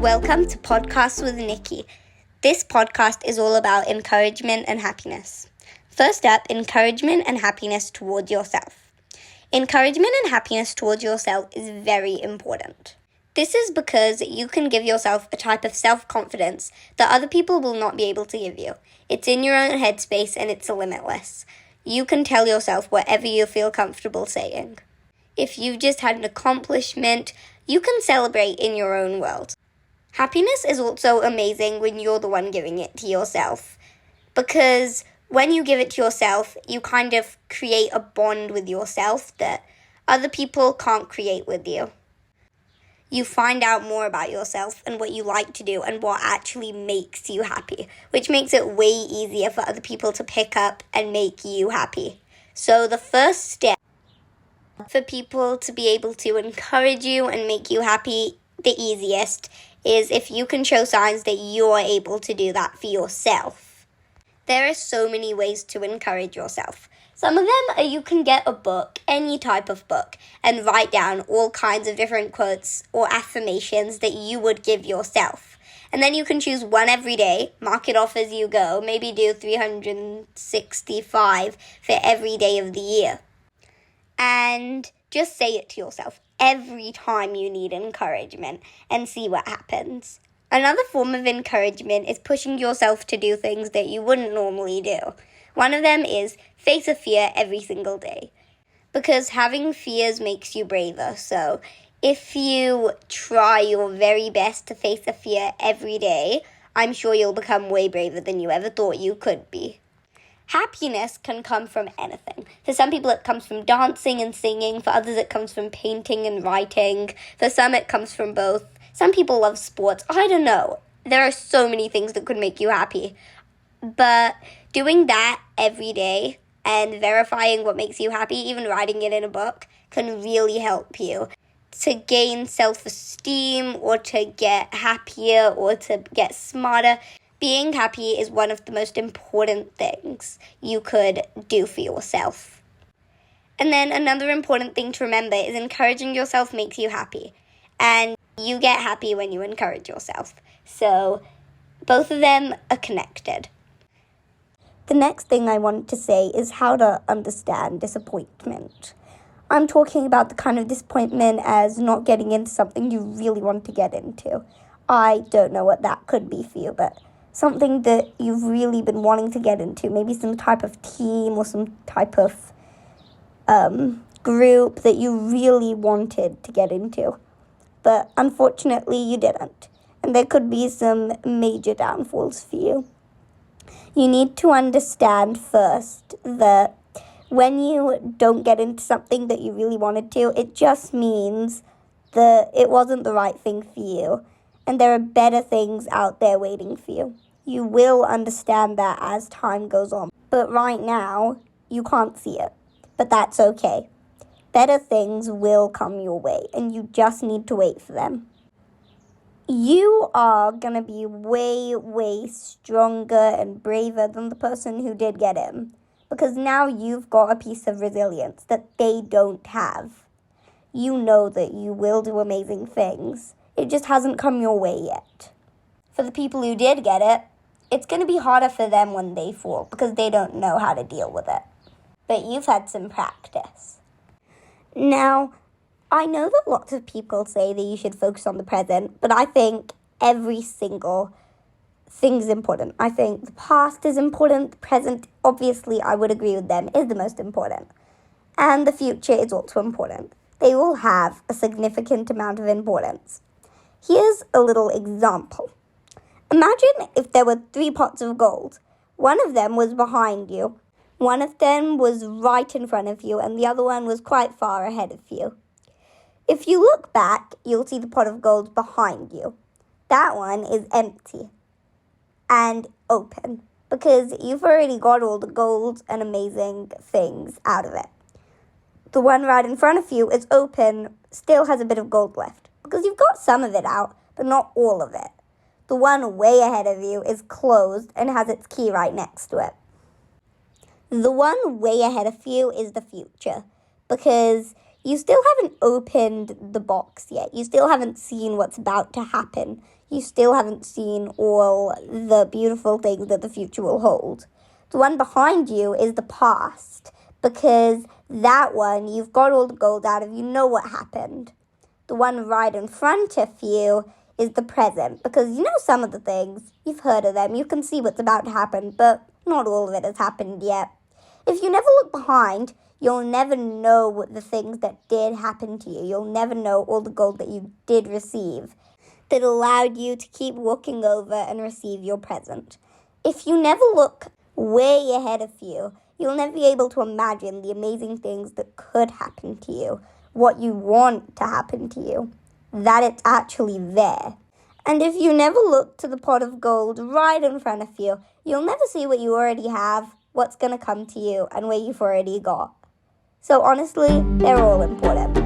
Welcome to Podcasts with Niki. This podcast is all about encouragement and happiness. First up, encouragement and happiness towards yourself. Encouragement and happiness towards yourself is very important. This is because you can give yourself a type of self-confidence that other people will not be able to give you. It's in your own headspace and it's limitless. You can tell yourself whatever you feel comfortable saying. If you've just had an accomplishment, you can celebrate in your own world. Happiness is also amazing when you're the one giving it to yourself, because when you give it to yourself, you kind of create a bond with yourself that other people can't create with you. You find out more about yourself and what you like to do and what actually makes you happy, which makes it way easier for other people to pick up and make you happy. So the first step for people to be able to encourage you and make you happy, the easiest, is if you can show signs that you're able to do that for yourself. There are so many ways to encourage yourself. Some of them are you can get a book, any type of book, and write down all kinds of different quotes or affirmations that you would give yourself. And then you can choose one every day, mark it off as you go, maybe do 365 for every day of the year. And just say it to yourself every time you need encouragement and see what happens. Another form of encouragement is pushing yourself to do things that you wouldn't normally do. One of them is face a fear every single day, because having fears makes you braver. So if you try your very best to face a fear every day, I'm sure you'll become way braver than you ever thought you could be. Happiness can come from anything. For some people it comes from dancing and singing. For others it comes from painting and writing. For some it comes from both. Some people love sports. I don't know. There are so many things that could make you happy. But doing that every day and verifying what makes you happy, even writing it in a book, can really help you to gain self-esteem or to get happier or to get smarter. Being happy is one of the most important things you could do for yourself. And then another important thing to remember is encouraging yourself makes you happy. And you get happy when you encourage yourself. So both of them are connected. The next thing I want to say is how to understand disappointment. I'm talking about the kind of disappointment as not getting into something you really want to get into. I don't know what that could be for you, but something that you've really been wanting to get into, maybe some type of team or some type of group that you really wanted to get into. But unfortunately, you didn't. And there could be some major downfalls for you. You need to understand first that when you don't get into something that you really wanted to, it just means that it wasn't the right thing for you. And there are better things out there waiting for you. You will understand that as time goes on. But right now, you can't see it. But that's okay. Better things will come your way, and you just need to wait for them. You are going to be way, way stronger and braver than the person who did get in, because now you've got a piece of resilience that they don't have. You know that you will do amazing things. It just hasn't come your way yet. For the people who did get it, it's going to be harder for them when they fall because they don't know how to deal with it. But you've had some practice. Now, I know that lots of people say that you should focus on the present, but I think every single thing is important. I think the past is important. The present, obviously, I would agree with them, is the most important. And the future is also important. They all have a significant amount of importance. Here's a little example. Imagine if there were 3 pots of gold. One of them was behind you, one of them was right in front of you, and the other one was quite far ahead of you. If you look back, you'll see the pot of gold behind you. That one is empty and open because you've already got all the gold and amazing things out of it. The one right in front of you is open, still has a bit of gold left because you've got some of it out, but not all of it. The one way ahead of you is closed and has its key right next to it. The one way ahead of you is the future, because you still haven't opened the box yet. You still haven't seen what's about to happen. you still haven't seen all the beautiful things that the future will hold. The one behind you is the past, because that one you've got all the gold out of, you know what happened. The one right in front of you is the present, because you know some of the things, you've heard of them, you can see what's about to happen, but not all of it has happened yet. If you never look behind, you'll never know the things that did happen to you. You'll never know all the gold that you did receive that allowed you to keep walking over and receive your present. If you never look way ahead of you, you'll never be able to imagine the amazing things that could happen to you, what you want to happen to you, that it's actually there. And if you never look to the pot of gold right in front of you, you'll never see what you already have, what's going to come to you, and where you've already got. So honestly, they're all important.